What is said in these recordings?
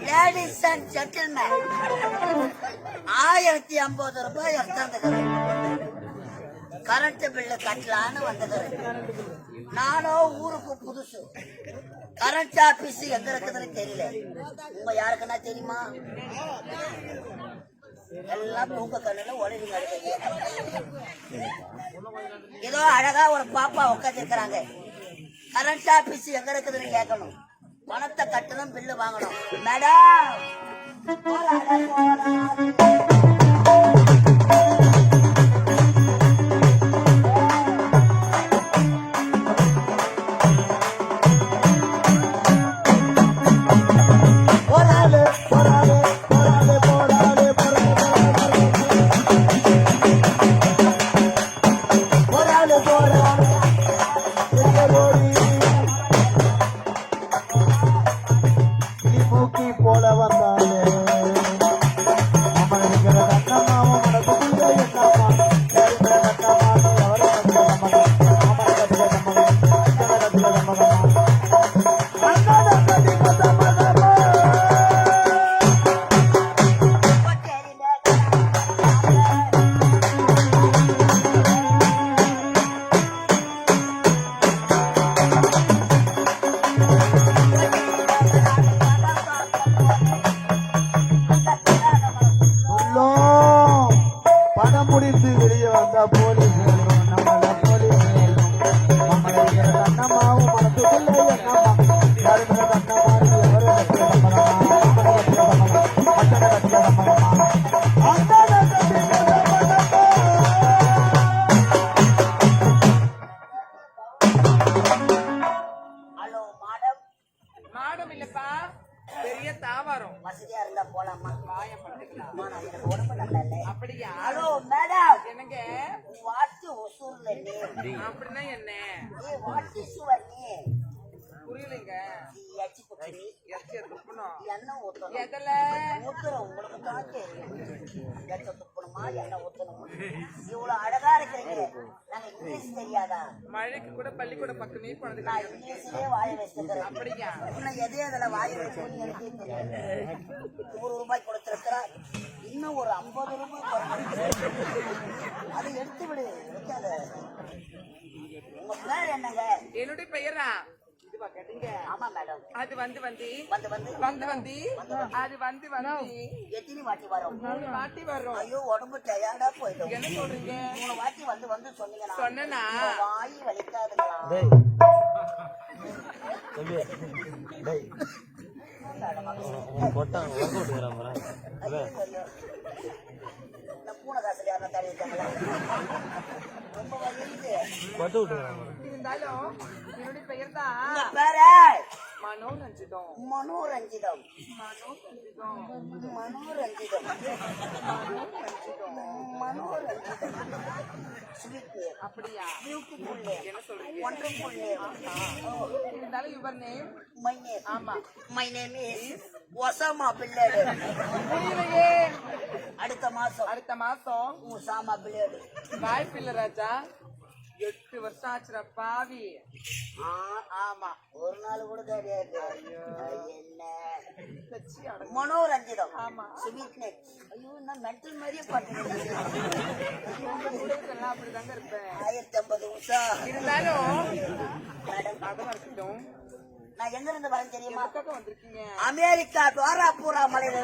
Ladies and gentleman 1050 ரூபாய் எடுத்துக்கிறேன். Current bill கட்டலான்னு வந்தது. நானும் ஊருக்கு புதுசு. கரண்ட் ஆபீஸ் எங்க இருக்குதுன்னு தெரியல. உங்க யாருக்குன்னா தெரியுமா? எல்லாம் தூக்க கண்ணுல உடனே நடக்குது. ஏதோ அழகா ஒரு பாப்பா உட்காந்து இருக்கிறாங்க. கரண்ட் ஆபீஸ் எங்க இருக்குதுன்னு கேட்கணும். பணத்தை கட்டணும், பில்லு வாங்கணும். மேடம் வசதியா இருந்தா போலாமா? அப்படியா? ஹலோ மேடம், என்னங்க வாட்டு ஒசூர்ல அப்படின்னா என்ன? வாட்டு சுவர்ணி புரியலைங்க. எச்சி குச்சி எச்சி துப்பணும், எண்ணெய் ஊத்தணும். எதல ஊத்துறோம் உங்களுக்கு தான் தெரியும். எண்ணெய் துப்பணுமா, எண்ணெய் ஊத்தணும். இவ்வளவு அழகா இருக்கிறீங்க. நாங்க இங்கிலீஷ் தெரியாதா? மழைக்கு கூட பள்ளிக்கூட பக்கமே போனது. நான் இங்கிலீஷ்லயே வாய வச்சிருக்கிறேன். அப்படியா? இன்னும் எதே அதுல வாய வச்சுன்னு எனக்கே தெரியும். 100 ரூபாய் கொடுத்திருக்கிறா, இன்னும் ஒரு 50 ரூபாய் அதை எடுத்து விடு. வைக்காத. உங்க பேர் என்னங்க? என்னுடைய பெயரா? ஆமா மேடம். அது வந்து எத்தனை வாட்டி வரும்? 3 வாட்டி வரும். ஐயோ உடம்பு டயர்டா போயிடும். என்ன சொல்றீங்க? 3 வாட்டி வந்து சொன்னீங்கன்னா சொன்னா வாய் வலிக்காதுங்களா? பூனை காசு யாரும் தடையிட்டாங்களா? ரொம்ப வலிக்குது. இருந்தாலும் என்னுடைய பெயர் தான் மனோரஞ்சிதம். மனோரஞ்சிதம் மனோரஞ்சிதம் மனோரஞ்சிதம் மனோரஞ்சிதம். அப்படியா? Beautiful name. என்ன சொல்றீங்க? Wonderful name. இருந்தாலும் யுவர் நேம்? My name. ஆமா, மை நேம் இஸ் ஒசாமா பில்லேடு. புரியலையே. அடுத்த மாசம் ஒசாமா பில்லேடு. பாய் பிள்ளை ராஜா. 8 வருஷம் ஆச்சுரா பாவி. ஆமா, ஒரு நாள் கூட கிடையாது. என்ன மனோரஞ்சிதம். ஆமா, ஸ்வீட் நெக். ஐயோ, நான் மென்டல் மாதிரியே பாட்டுறேன். அப்படிதாங்க இருப்பேன். 1050 வருஷம் இருந்தாலும் மேடம் இருக்கட்டும். நான் எங்க இருந்து வரேன் தெரியுமா? வந்திருக்கீங்க அமெரிக்கா துவாராபூரா மலையில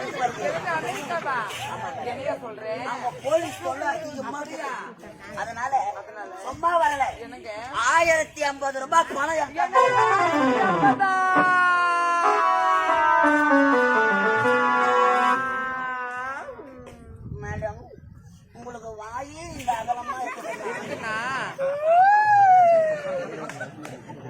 சொல்றேன். போலீஸ் சொல்ல அதனால சும்மா வரல. 1050 ரூபாய் பணம். மேடம், உங்களுக்கு வாயே இந்த அகலமா இருக்குதுன்னா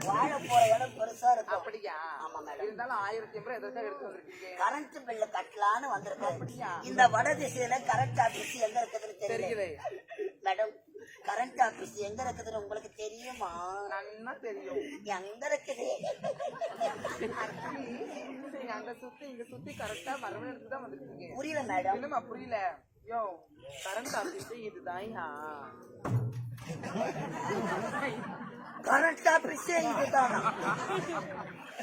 வாழ போற இடம் பெருசா இருக்கும். அப்படியா? ஆமா மேடம். இருந்தாலும் 1050 எதற்காக எடுத்து வந்திருக்கீங்க? கரண்ட் பில்ல கட்டலான்னு வந்திருக்கேன். அப்படியா? இந்த வட திசையில கரண்ட் ஆபீஸ் எங்க இருக்குதுன்னு தெரியல மேடம். கரண்ட் ஆபீஸ் எங்க இருக்குதுன்னு உங்களுக்கு தெரியுமா? நல்லா தெரியும். எங்க இருக்குது? அங்க சுத்தி இங்க சுத்தி கரெக்டா மரபு எடுத்து தான் வந்திருக்கீங்க. புரியல மேடம். இல்லமா புரியல. யோ, கரண்ட் ஆபீஸ் இதுதான். கரண்ட் ஆபீஸே இதுதானா?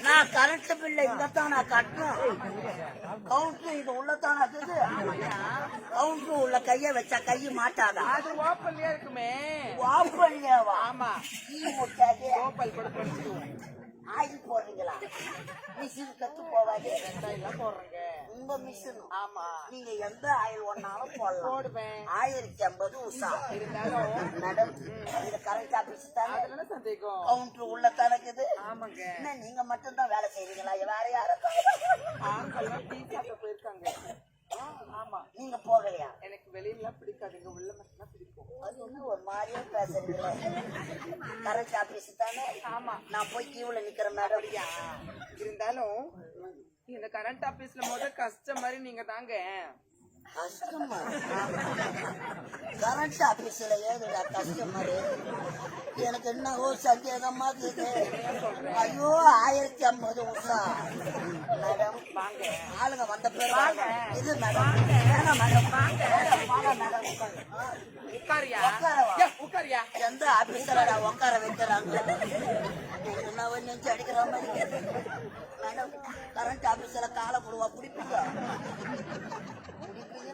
நான் கரண்ட் பில்ல இங்கத்தான் நான் கட்டணும். கவுண்டர் இது உள்ளதானா? கவுண்டர் உள்ள கைய வச்சா கை மாட்டாதா? அது ஓப்பன்லயே இருக்குமே. ஓப்பன்லவா? ஆமா. கீ முட்டாதே. ஓப்பல் கூட படிச்சுடுவோம். ஆயில் போடுறீங்களா? மிஷின் கத்து போவாது. வெங்காயம் போடுறேங்க. உங்க மிஷின். ஆமா. நீங்க எந்த ஆயில் ஒன்னாலும் போடலாம். போடுவேன். 1050 உஷா. இருந்தாலும் மேடம் இது கரண்ட் ஆபீஸ் தானே? அதுல சந்தேகம். கவுண்டர் உள்ள தனக்குது. ஆமாங்க. என்ன நீங்க மட்டும் தான் வேலை செய்வீங்களா? வேற யாரும்? ஆண்கள்லாம் டீ சாப்பிட போயிருக்காங்க. ஆமா. நீங்க போகலையா? எனக்கு வெளியில பிடிக்காதுங்க, உள்ள மட்டும் தான் பிடிக்கும். அது ஒண்ணு ஒரு மாதிரியா பேசுறீங்களா? கரண்ட் ஆபீஸ் தானே? ஆமா. நான் போய் கியூல நிக்கிறேன் மேடம். இருந்தாலும் இந்த கரண்ட் ஆபீஸ்ல கஸ்டமர் நீங்க தாங்க. கஸ்டமர்? கரண்ட் ஆபீஸ்ல ஏதுடா கஸ்டமர்? எனக்கு என்னவோ சந்தேகமா இருக்குது. ஐயோ 1050 உஷா. மேடம் வாங்க. ஆளுங்க வந்த பேர் வாங்க. இது மேடம் வேணாம் மேடம். வாங்க மேடம். உட்காரியா? உட்காரியா? எந்த ஆபீஸ்ல உட்கார வைக்கிறாங்க? என்னவோ நெஞ்சு அடிக்கிற மாதிரி. மேடம் கரண்ட் ஆபீஸ்ல காலை போடுவா பிடிப்பீங்க?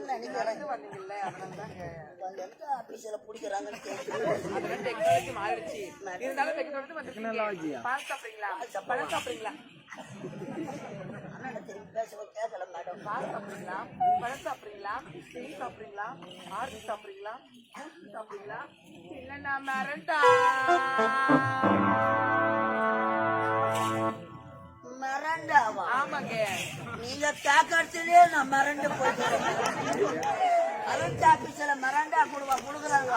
வந்தீங்கல்ல அதனாலதாங்க. எந்த ஆபீஸ்ல பிடிக்கிறாங்கன்னு அதெல்லாம் டெக்னாலஜி மாறிடுச்சு. இருந்தாலும் டெக்னாலஜி வந்துருக்கீங்க. பால் சாப்பிடுறீங்களா? பழம் சாப்பிடுறீங்களா? திரும்பி பேச கேட்கல மேடம். பால் சாப்பிடுறீங்களா? பழம் சாப்பிடுறீங்களா? டீ சாப்பிடுறீங்களா? ஆர்த்தி சாப்பிடுறீங்களா? சாப்பிடுறீங்களா? இல்லன்னா மரண்டா. மரண்டாவா? ஆமாங்க. நீங்க கேட்கறதுலயே நான் மறந்து போயிட்டேன். கரண்ட் ஆபீஸ்ல மரண்டா குடுக்குறாங்க.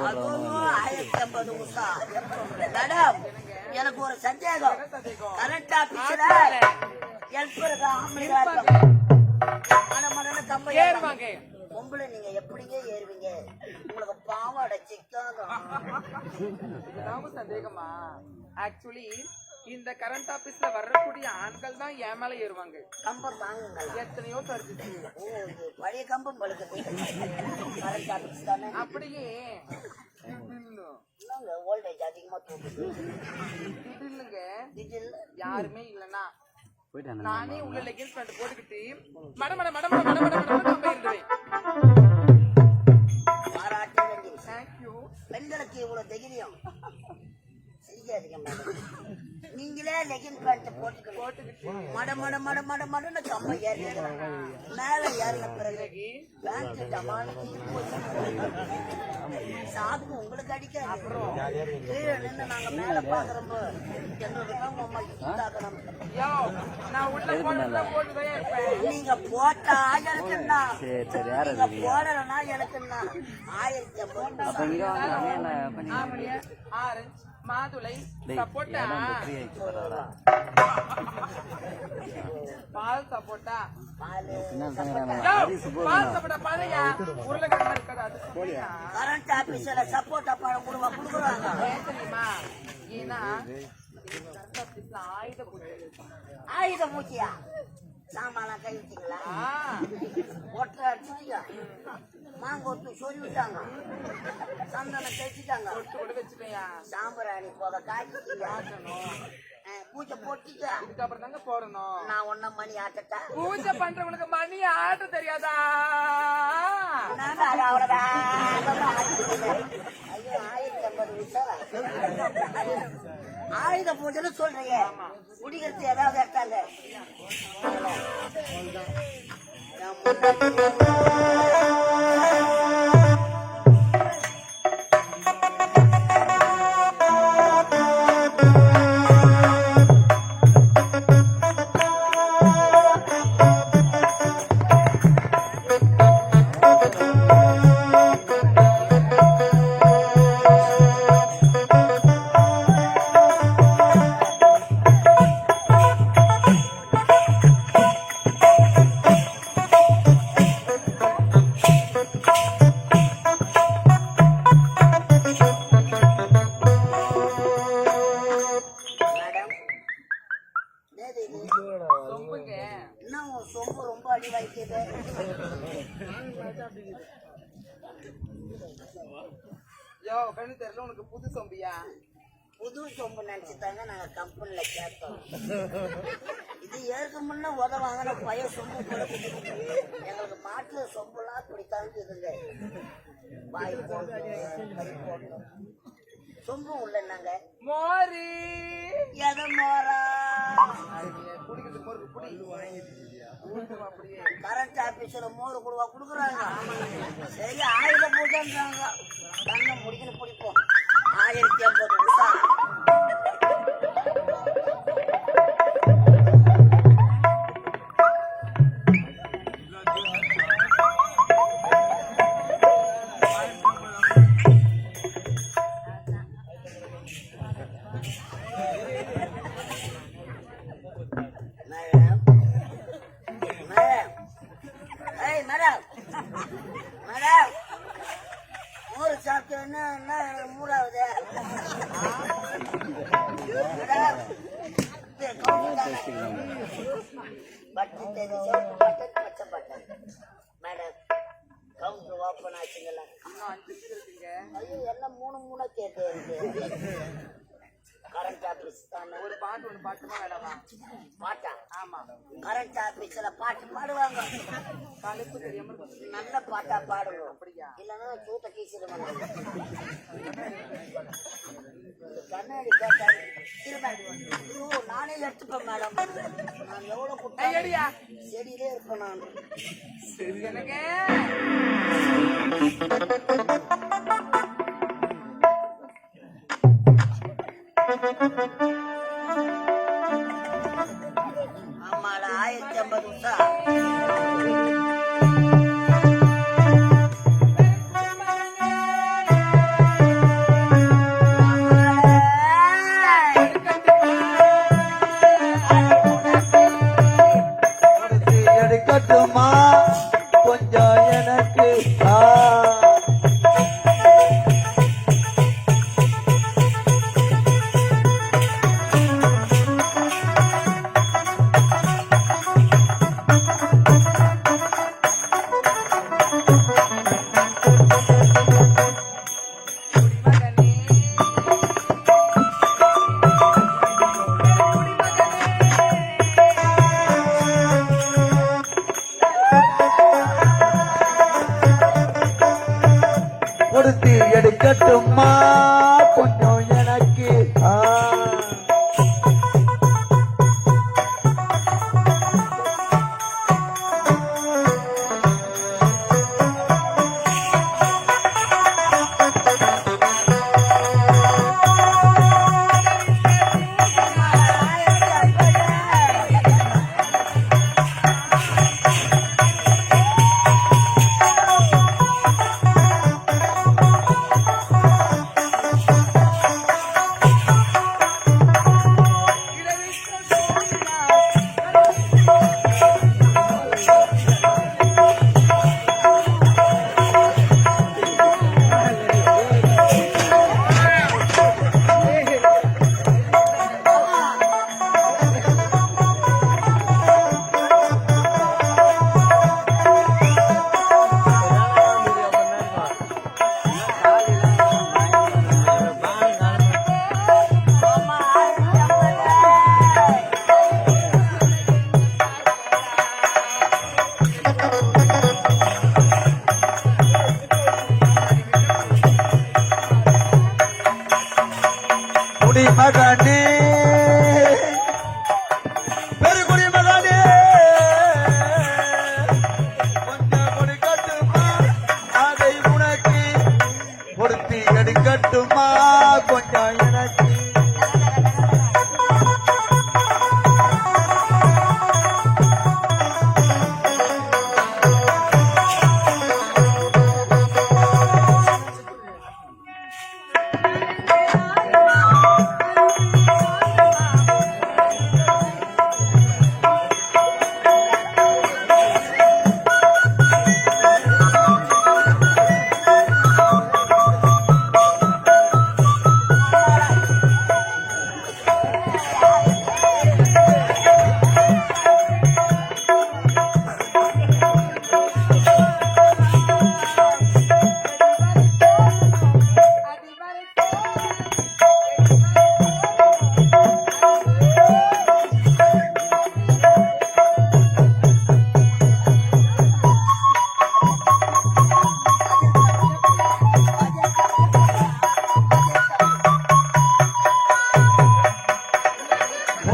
அதுவும் 1050 உஷா. மேடம் எனக்கு ஒரு சந்தேகம். கரண்ட் ஆபீஸ்ல ஹெல்ப்பருக்கு ஆம்பளை கம்பெனி ஏறுவாங்க. பொம்பளை நீங்க எப்படிங்க ஏறுவீங்க? உங்களுக்கு பாவாடை சிக்காகும். இதுதான் சந்தேகமா? ஆக்சுவலி இந்த கரண்ட் ஆபீஸ்ல வரக்கூடிய ஆண்கள் தான் என் மேல ஏறுவாங்க. கம்பம் தாங்குங்களா? எத்தனையோ தருது. ஓ இது பழைய கம்பம் பழுக்குது. கரண்ட் ஆபீஸ் தானே? அப்படியே ஓல்டேஜ் அதிகமா தூக்குது. இல்லைங்க. இதில் யாருமே இல்லன்னா நானே உள்ள லெகின்ஸ் பேண்ட் போட்டுக்கிட்டு மட மட மட மட மட மட மட போயிருந்தேன். பாராட்டு வேண்டிய தேங்க்யூ. பெண்களுக்கு இவ்வளவு தைரியம் செய்யாதீங்க மேடம். நீங்களே லெகின் பேண்ட் போட்டுக்கிட்டு மட மட மட மட மடன்னு கம்ப ஏறி மேல ஏறின பிறகு பேண்ட் டமான்னு சாப்பிட்டு உங்களுக்கு அடிக்க. அப்புறம் கீழே நின்று நாங்க மேல பாக்குறப்போ நீங்க போட்டா எனக்குன்னா நீங்க போடலன்னா எனக்குன்னா 1050 ஆரஞ்சு மாதுளை சப்போட்டா பால் சப்போட்டா உருளைக்கிழங்கு இருக்காது. கரண்ட் ஆபீஸ்ல சப்போட்டா பழம் கொடுக்குறாங்க. தெரியுமா? ஏன்னா ஆயுத பூச்சியா? சாமான் கை வச்சிங்களா? ஒட்டை அடிச்சுட்டீங்க. மாங்கொத்து சொல்லி விட்டாங்க. சந்தனம் தைச்சிட்டாங்க. சாம்பிராணி போத காய்ச்சிட்டீங்க. பூஜை போட்டுட்டு அதுக்கப்புறம் தாங்க போடணும். நான் ஒன்ன மணி ஆட்டட்டா? பூஜை பண்றவங்களுக்கு மணி ஆட்ட தெரியாதா? அவ்வளவுதான். ஐயோ 1050 நிமிஷம் ஆயுத பூஜைன்னு சொல்றீங்க. குடிக்கிறது ஏதாவது இருக்காங்க? யோ கண்ணு தெரியல உனக்கு புது சொம்பியா? புது சொம்பு நினைச்சுட்டாங்க நாங்க கம்பெனில கேட்டோம். இது ஏற்க முன்ன உத வாங்கின பழைய சொம்பு கூட எங்களுக்கு மாட்டுல சொம்புலாம் பிடித்தாங்க இதுங்க. வாய் போடணும் சொம்பு உள்ள நாங்க மோரி எதை மோரா கரண்ட் ஆபீஸ்ல மோர் கொடுவா குடுக்குறாங்க. சரி 1000 பூஜைன்றாங்க. கண்ணை முடிக்கணும் பிடிப்போம். 1050 ரூபா. மேடம் கவுண்டர் ஓப்பன் ஆச்சுங்களா? எல்லாம் 3 கேட்டு கரண்ட் ஆபீஸ் தானே. ஒரு பாட்டு ஒன்று பாட்டுமா வேணாமா? பாட்டா? ஆமா. கரண்ட் ஆபீஸ்ல பாட்டு பாடுவாங்க. கலைப்பு தெரியாம நல்ல பாட்டா பாடுவோம். அப்படியா? இல்லைன்னா சூட்ட கீசிடுவாங்க. கண்ணாடி கேட்டாரு நானே எடுத்துப்பேன் மேடம். நான் எவ்வளவு குட்டியா செடியிலே இருப்பேன் நான். சரி எனக்கு ஆமாடா 1050 ரூபா. எடுக்கட்டுமா கொஞ்சம் எனக்கு கொடுத்து எடுக்கட்டுமா கொஞ்சம் எனக்கு மகனே பெருகுடி மகனே கொஞ்சம் கொடுக்கட்டுமா அதை உனக்கு கொடுத்து எடுக்கட்டுமா கொஞ்சம் எனக்கு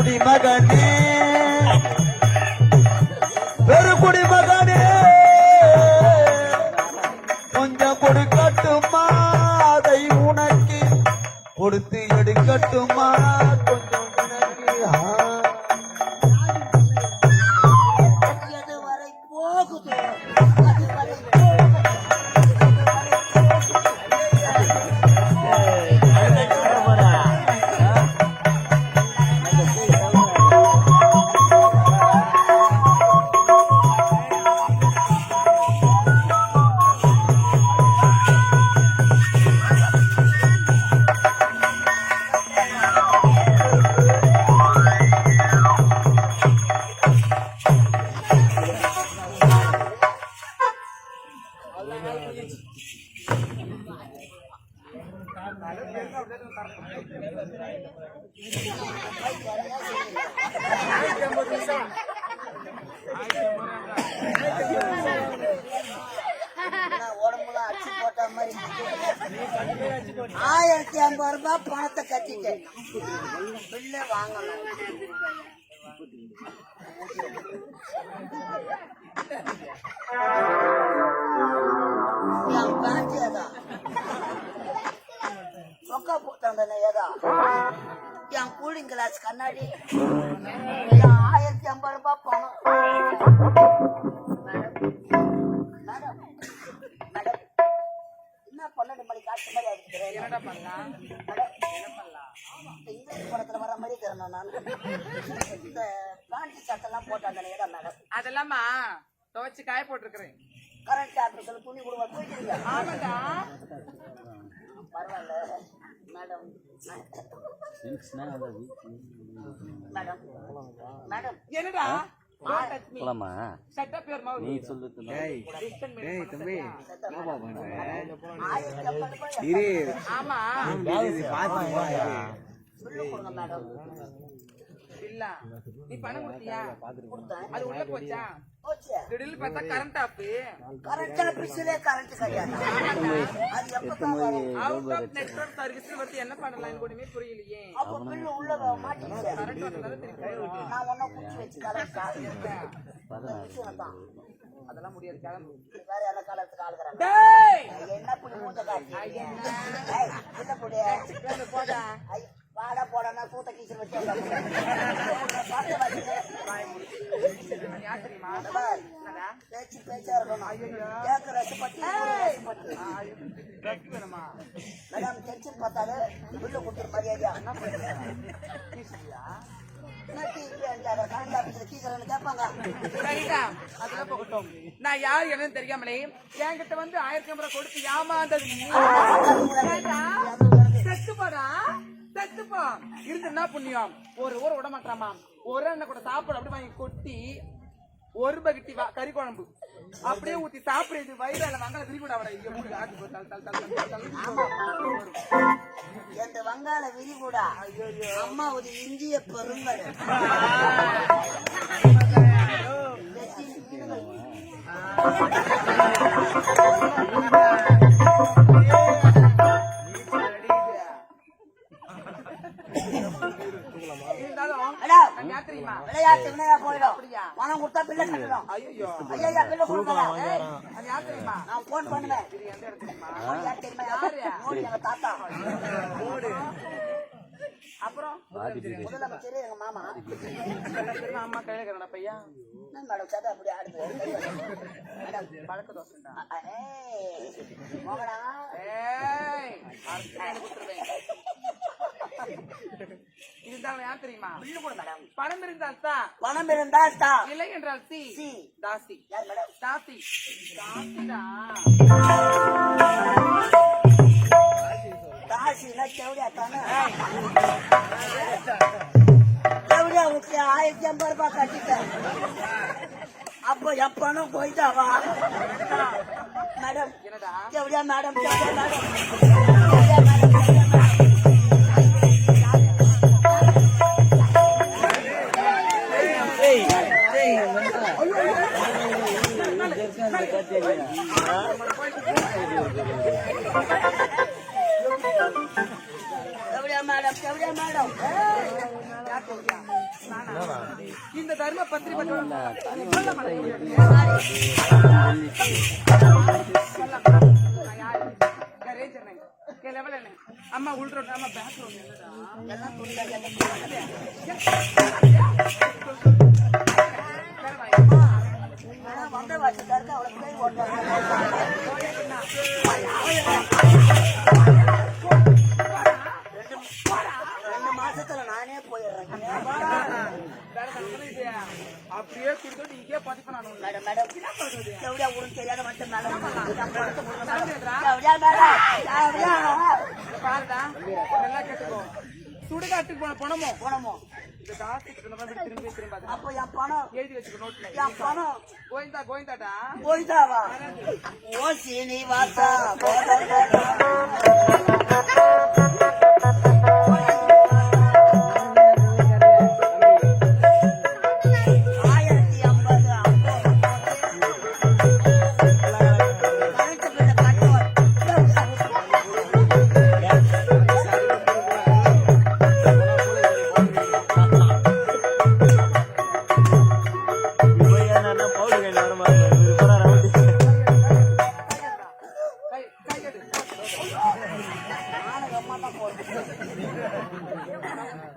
பெருக்குடி மகனே பெருக்குடி மகனே கொஞ்சம் கொடுக்கட்டுமா அதை உனக்கு கொடுத்து எடுக்கட்டுமா கொஞ்சம் எனக்கு எதுவரை போகுது அதுவரை போகுது. நான் உடம்புல அடிச்சு போட்ட மாதிரி 1050 ரூபாய் பணத்தை கட்டிட்டேன். பிள்ளை வாங்கணும். என் பேண்ட் ஏதா சொக்கா போட்டாண்டன ஏதா என் கூலிங் கிளாஸ் கண்ணாடி 1050 ரூபாய் பணம். மேடம் மேடம் என்ன 12 மணி காட்டு மாதிரி அடிக்கிறேன். என்னடா பண்ணலாம் என்ன பண்ணலாம் இங்கிலீஷ் படத்துல வர மாதிரி தரணும். நான் இந்த பேண்ட் சட்டெல்லாம் போட்டாண்டன ஏதா மேடம். அதெல்லாமா துவைச்சு காய போட்டிருக்கிறேன். கரண்ட் ஆபீஸ்ல துணி கொடுவா போயிட்டு ஆமாடா பரவாயில்ல மேடம். மேடம் மேடம் என்னடா போலாமா Shut up your mouth. நீ சொல்லு தம்பி ஆமா சொல்லு கொடுங்க மேடம். இல்ல நீ பணம் கொடுத்தியா அது உள்ள போச்சா போச்சு. திடீர்னு பார்த்தா கரண்ட் ஆஃப் கரண்ட் ஆபீஸ்ல கரண்ட் கிடையாது. அது எப்பதான் வரும்? அவுட் ஆஃப் நெட்வொர்க் சர்வீஸ் வந்து என்ன பண்ணலாம் ஒண்ணுமே புரியலையே. அப்ப பில்லு உள்ள மாட்டிச்சு. கரண்ட் வந்ததால திருப்பி நான் ஒன்னும் குச்சி வச்சு கலெக்டா தான். அதெல்லாம் முடியாது கிளம்பு. வேற என்ன கலத்துக்கு ஆளுகிறாங்க. டேய் என்ன புடி மூத்த காட்டி இல்ல புடி போடா வாடா போடா சூத்த கீச்சல் வச்சு யார் தெரியுமா பேச்சு பேச்சா இருக்கணும். கேட்க ரசப்பட்டு ட்ரக் வேணுமா மேடம் டென்ஷன் பார்த்தாலே பில்லு கொடுத்துரு மரியாதையா. சரிடா அதெல்லாம் போகட்டும். நான் யார் என்னன்னு தெரியாமலே என்கிட்ட வந்து 1050 ரூபாய் கொடுத்து ஏமாந்தது செத்துப்படா செத்துப்பா இருக்குன்னா புண்ணியம் ஒரு ஊர் விட மாட்டாமா. ஒரு அண்ணன் கூட சாப்பாடு அப்படி வாங்கி கொட்டி ஒரு பக்கெட்டி கறி குழம்பு அப்படியே ஊத்தி சாப்பிடுறது வயிறால வங்காள விரிகுடா இந்த வங்காள விரிகுடா அம்மா ஒரு இந்திய பெருங்கல் விளையாட்டு வினையா போயிடும். பணம் கொடுத்தா பிள்ளை கட்டணும். ஐயா பிள்ளை கொடுக்கலாம். நான் போன் பண்ணுவேன். எங்க தாத்தா அப்புறம் முதலமைச்சர் எங்க மாமா. அம்மா கையில இருக்கிற பையா என்ன மேடம் சட்டை அப்படி ஆடுது பழக்க தோசைண்டா மோகனா இருந்தாலும் யார் தெரியுமா பில்லு கொடு மேடம். பணம் இருந்தால் தான் பணம் இருந்தால் தான் இல்லை என்றால் சி தாசி யார் மேடம்? தாசி தாசிடா தாசினா செவடியா தானே. செவடியா உனக்கு 1050 ரூபாய் கட்டிட்டேன். அப்போ என் பணம் போயிட்டாவா மேடம்? என்னடா செவடியா மேடம் மேடம் மேடம் செவிலியா மேடம் யார் சொல்றியா? நானா? இந்த தர்ம பத்திரி பற்றி அம்மா உள்ரோட் அம்மா பேக் ரோட் எல்லாம் துணிக்காக வந்த வாட்சிக்காருக்கு அவளுக்கு போய் ஓட்டுவாங்க 2 மாசத்துல நானே போயிடுறேன். அப்படியே கொடுத்து இங்கே பதிப்பு நான் மேடம் மேடம் செவிலியா உனக்கு தெரியாத மட்டும் மேடம் செவிலியா மேடம் பாருடா நல்லா கேட்டுக்கோ. சுடுகாட்டுக்கு போன பணமோ போனமோ இந்த காசுக்கு திரும்பி திரும்ப அப்போ என் பணம் எழுதி வச்சுக்கோ நோட்ல. என் பணம் கோவிந்தா கோவிந்தாடா போயிட்டாவா ஓ சீனிவாசா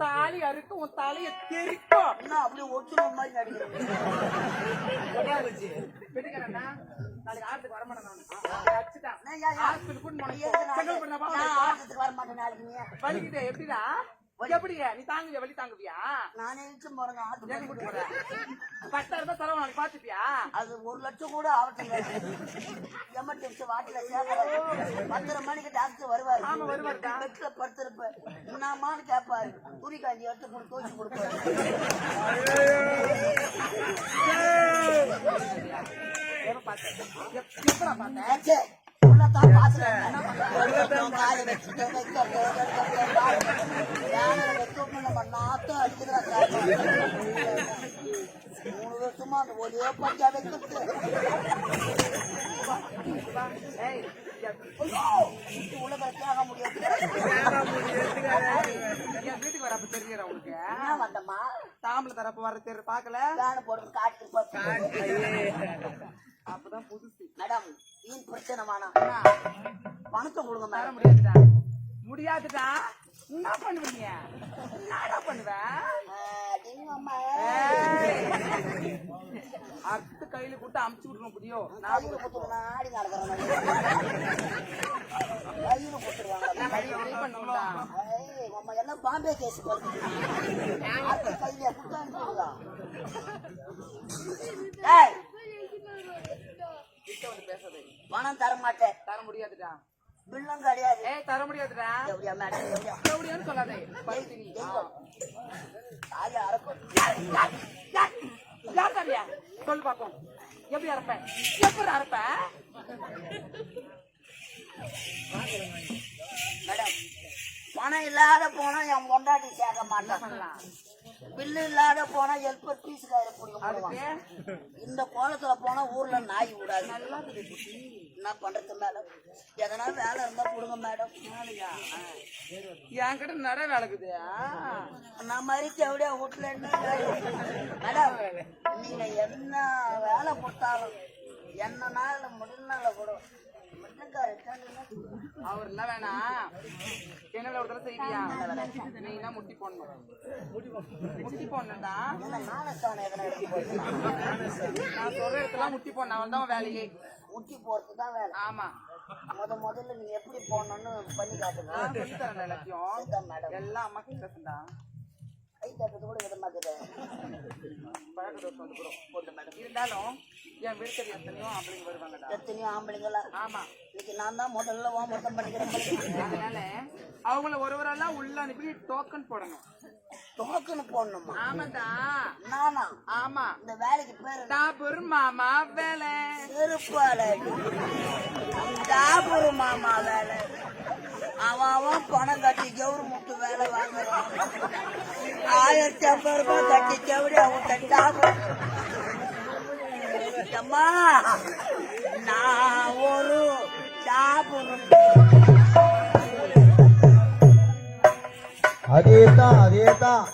தாலி அறுக்கு உன் தலைய தெரிக்கும். அப்படியே ஒட்டுன மாதிரி நடிக்கிறேன். நாளைக்கு ஆட்டுக்கு வரமாட்டேன் வர மாட்டேன் நாளைக்கு. வலிக்கிட்டே எப்படிடா எப்படியா நீ தாங்குவியா வலி தாங்குவியா? நானே இழுச்சும் போறேங்க ஆட்டுக்கு கூட்டு போறேன் 10,000 ரூபாய் செலவு நாளைக்கு பாத்துப்பியா? அது 1 லட்சம் கூட ஆகட்டுங்க. எமர்ஜென்சி வாட்டில சேர்க்கறாரு 10:30 மணிக்கு டாக்டர் வருவாரு. ஆமா வருவாருடா. பெட்ல படுத்திருப்பேன் என்னமான்னு கேட்பாரு. துணி காஞ்சி எடுத்து கொண்டு தோச்சு கொடுப்பாரு. எப்படா பார்த்தேன் உள்ளதான் பாத்துறேன். காலை வச்சுட்டு நம்ம நாத்தம் அடிக்கிறா 3 வருஷமா அந்த ஒரே பஞ்சா வைக்கிறது. உலக முடியாது. என் வீட்டுக்கு வரப்ப தெரிஞ்சிடா உனக்கு என்ன வந்தம்மா தாம்பளை தரப்பு வர தெரு பாக்கல வேலை போடுறது காட்டு அப்பதான் புதுசு. மேடம் வீண் பிரச்சனை வேணாம். பணத்தை கொடுங்க தர மேடம். முடியாதுடா முடியாதுடா. என்ன பண்ணுவீங்க? என்னடா பண்ணுவேன்? அடுத்து கையில கூட்டு அமுச்சு விடணும் புரியும். கையில கொடுத்துருவாங்க ஆடி நடக்கிற மாதிரி கையில கொடுத்துருவாங்க. நம்ம எல்லாம் பாம்பே கேஸ் அடுத்த கையில கொடுத்தா பணம் தர மாட்டேன். தர முடியாதுடா. பில்லும் கிடையாது. தர முடியாதுடா. எப்படியான்னு சொல்லாதே. யார் தரியா சொல்லு பாப்போம். எப்படி அரைப்பேன்? எப்படி அரைப்பேன்? மேடம் பணம் இல்லாத போனா என் கொண்டாட்டி சேர்க்க மாட்டேன். பில்லு இல்லாத போனா ஹெல்பர் பீஸ் கையில பிடிக்க. இந்த கோலத்துல போனா ஊர்ல நாய் விடாது. என்ன பண்றது மேடம்? எதனா வேலை இருந்தா கொடுங்க மேடம். என்கிட்ட நிறைய வேலைக்குது. நான் மாதிரி செவடியா வீட்டுல மேடம் நீங்க என்ன வேலை கொடுத்தாலும் என்ன நாள்ல முடினால கூட அவர் எல்லாம் வேணாம். என்ன ஒரு தடவை செய்வியா? நீ என்ன முட்டி போடணும். முட்டி போடணும்டா. நான் சொல்ற இடத்துல முட்டி போடணும். அவன் தான் வேலையே. முட்டி போறதுதான் வேலை. ஆமா முதல்ல நீங்க எப்படி போடணும்னு பண்ணி காட்டுங்க. சொல்லி தரேன் எல்லாத்தையும். எல்லாம் அம்மா கிட்டா கை தட்டுறது கூட விதமாக்குது. பழக்க தோசை வந்து போட்டு மேடம். இருந்தாலும் என் வீட்டு எத்தனையோ ஆம்பளைங்க வருவாங்கடா. எத்தனையோ ஆம்பளைங்களா? ஆமா இன்னைக்கு நான் தான் முதல்ல மொத்தம் பண்ணிக்கிறேன். அதனால அவங்கள ஒருவரெல்லாம் உள்ள அனுப்பி டோக்கன் போடணும். டோக்கன் போடணுமா? ஆமாடா. நானா? ஆமா. இந்த வேலைக்கு பேரு டாபூர் மாமா வேலை. செருப்பால டாபூர் மாமா வேலை. அவன் பணம் கட்டி கவர்மெண்ட் வேலை வாங்குறான். 1500 ரூபாய் கட்டி கவடி அவன் டாபூர். அம்மா நான் ஒரு டாபூர் அதேதான்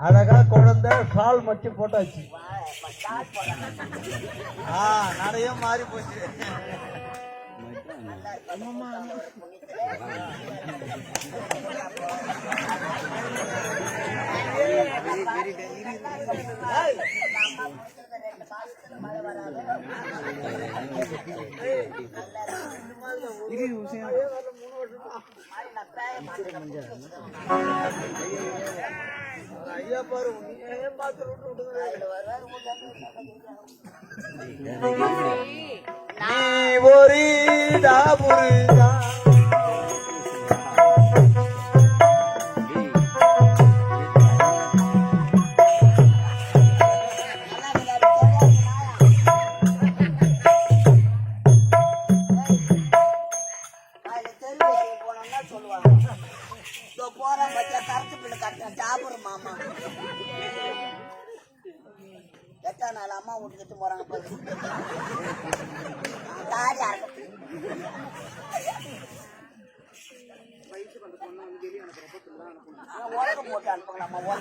அழகா குழந்தை ஷால் மட்டும் போட்டாச்சு. நிறைய மாறி போச்சு. ஐயா பாரு நீ ஒரு டாபுருதா அம்மா விட்டுக்கிட்டு போறாங்க உலகம் போட்டு அனுப்புங்களாம்மா.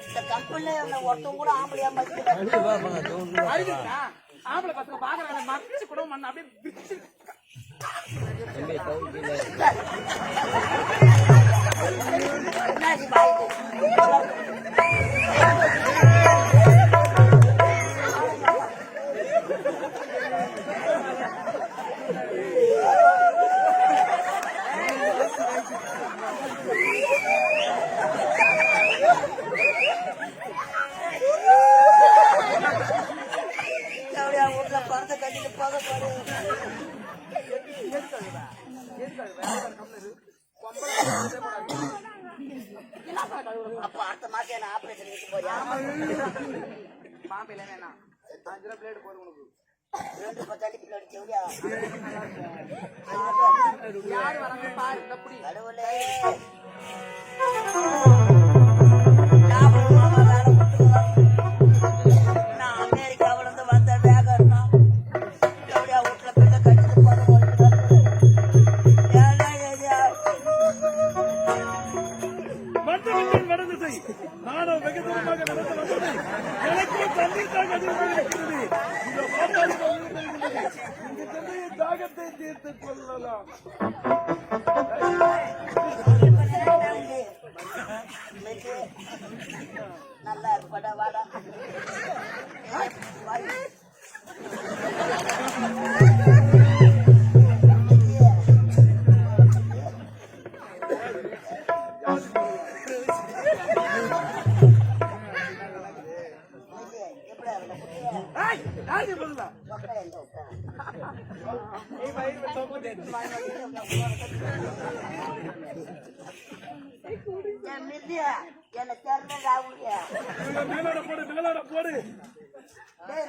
இந்த கம்பெனில ஒருத்தவங்க கூட ஆம்பளையா ஆம்பளை பசங்க பாக்குறாங்க மறைச்சு கூட மண்ண அப்படியே பிரிச்சு பணத்தை கட்டிட்டு போக அப்ப அடுத்த மாசம் என்ன ஆபரேஷன் வச்சு போறியா? மாப்பிள்ள என்ன 5 ரூபா பிளேட் போதும் உனக்கு. 2 10 பிளேட் செவடியா யாரு வராங்க பாரு. அப்படி கடவுளே நான் அமெரிக்காவில இருந்து வந்த வேகர்னா செவடியா வீட்டுல பிள்ளை கட்டிட்டு போற நானும் வெகு தூரமாக நடந்து வந்தது. எனக்கு தண்ணீர் தாக அதிகமாக இருக்கிறது. இந்த பாட்டாளி இந்த சென்னையின் தாகத்தை தீர்த்துக் கொள்ளலாம். நல்லா இருப்படா வாடா என்ன தெரியல ராவுலியா மேலாட போடு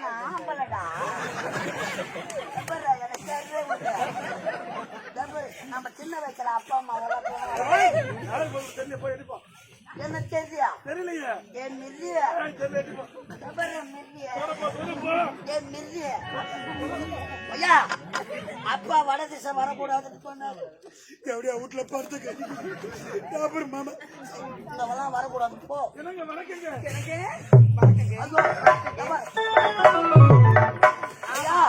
நான் ஆம்பளடா நம்ம சின்ன வயசுல அப்பா அம்மா என்ன தெரியா தெரியலையே என் மில்லியா ஐயா அப்பா வட திசை வரக்கூடாதுன்னு சொன்னாரு. எப்படியா வீட்டுல பார்த்து மாமா இதெல்லாம் வரக்கூடாது போ. எனக்கு வணக்கங்க ஐயா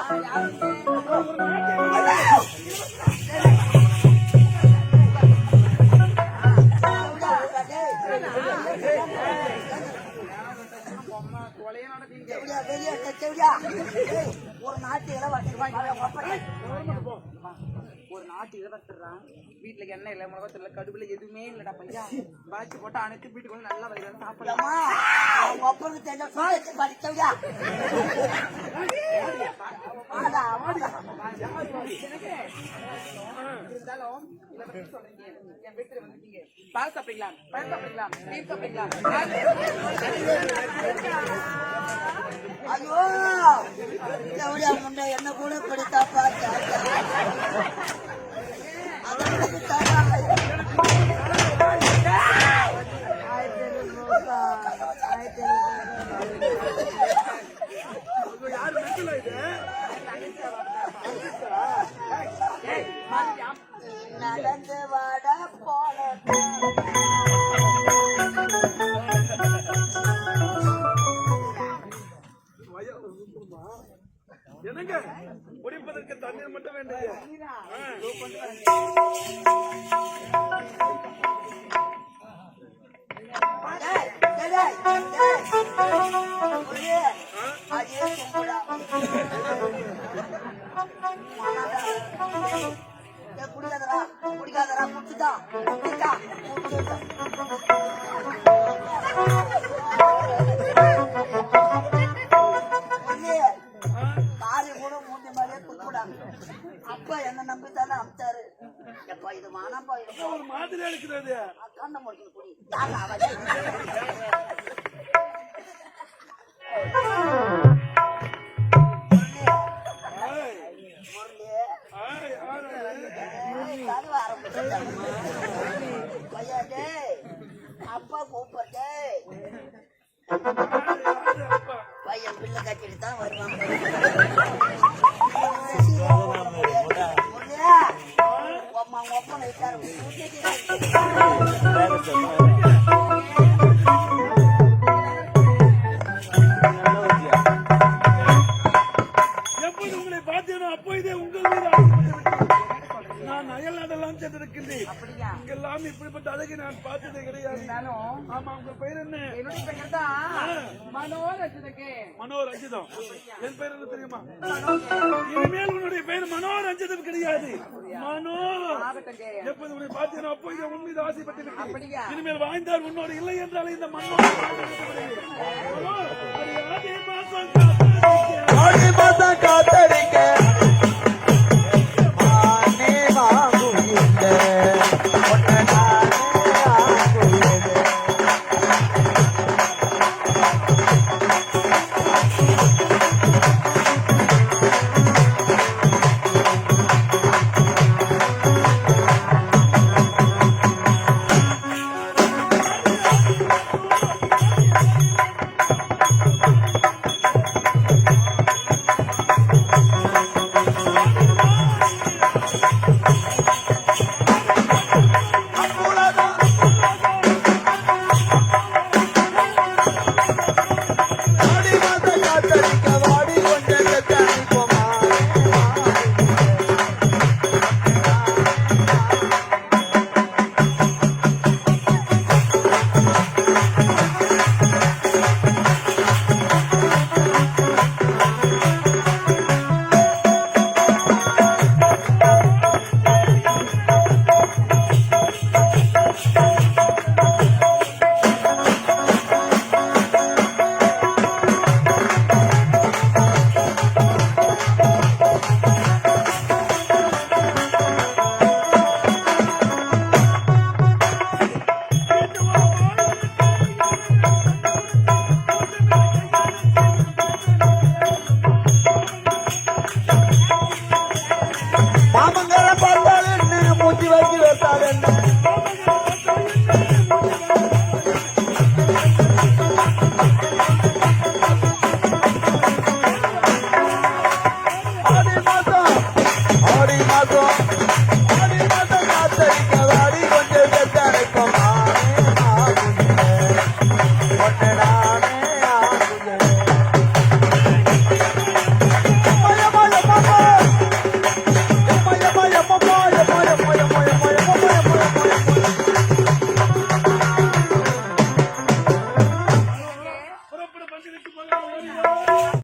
ஒரு நாட்டு இளவட்டுறான். வீட்டுல எண்ணெய் இல்ல முளகத்துல கடுப்புல எதுவுமே இல்லடா பையா. பாய்ச்சி போட்டு அனைத்து வீட்டுக்கு வந்து நல்லா வயிறு சாப்பிடலாமா? ஒப்பனுக்கு தெரிஞ்ச படிச்சவியா இருந்தாலும் சொல்றீங்க என் வீட்டுல வந்துட்டீங்க. பால் சாப்பிடலாம், பழம் சாப்பிடலாம், நீர் சாப்பிடலாம். ஐயோ எவ்வளோ முண்டை என்ன கூட பிடித்தா பார்த்தா தண்ணீரா? இதோ கொண்டு வரேன். டேய், டேய், டேய், டேய். ஒரே, அதே சொம்புடா. டேய், குடிக்காதடா, குடிக்காதடா, குடிச்சுட்டா, குடிச்சுட்டா, குடிச்சுட்டா. ஒரே, காரி கூட மூஞ்சி மாதிரியே துப்புடாங்க. அப்பா என்ன நம்பித்தானே அமிச்சாரு. எப்பா இது மானப்பா இது ஒரு மாதிரியா இருக்கிறது. கண்ண முடிக்கணும் குடி யாரா அவன்? முரளி, ஆய், ஆறு. கதவை ஆரம்பிச்சுட்டாங்க. பையா டேய், அப்பா கூப்பிட்டே அப்பா. பையன் பிள்ளை கட்டிட்டு தான் வருவான். ஒப்பனை விட்டாரு. எப்போது உங்களை பார்த்தேனோ அப்போதே உங்கள் மீது ஆசைப்பட்டு விட்டேன். நான் அயல் நாடெல்லாம் சென்றிருக்கின்றேன். அப்படியா? இங்கெல்லாம் இப்படிப்பட்ட அழகை நான் பார்த்ததே கிடையாது. நானும் ஆமா, உங்க பெயர் என்ன? என்னுடைய பெயர் தான் மனோரஞ்சனுக்கு. மனோரஞ்சிதம். என் பெயர் என்ன தெரியுமா? இனிமேல் உன்னுடைய பெயர் மனோரஞ்சிதம் கிடையாது. மனோ. ஆகட்டங்க. எப்போது உன்னை பார்த்தேனோ அப்போதே உன் மீது ஆசைப்பட்டு விட்டேன். அப்படியா? இனிமேல் வாழ்ந்தால் உன்னோடு இல்லை என்றால் இந்த மண்ணோ ஆடி மாசம் ஆடி மாதம் காத்தடிக்க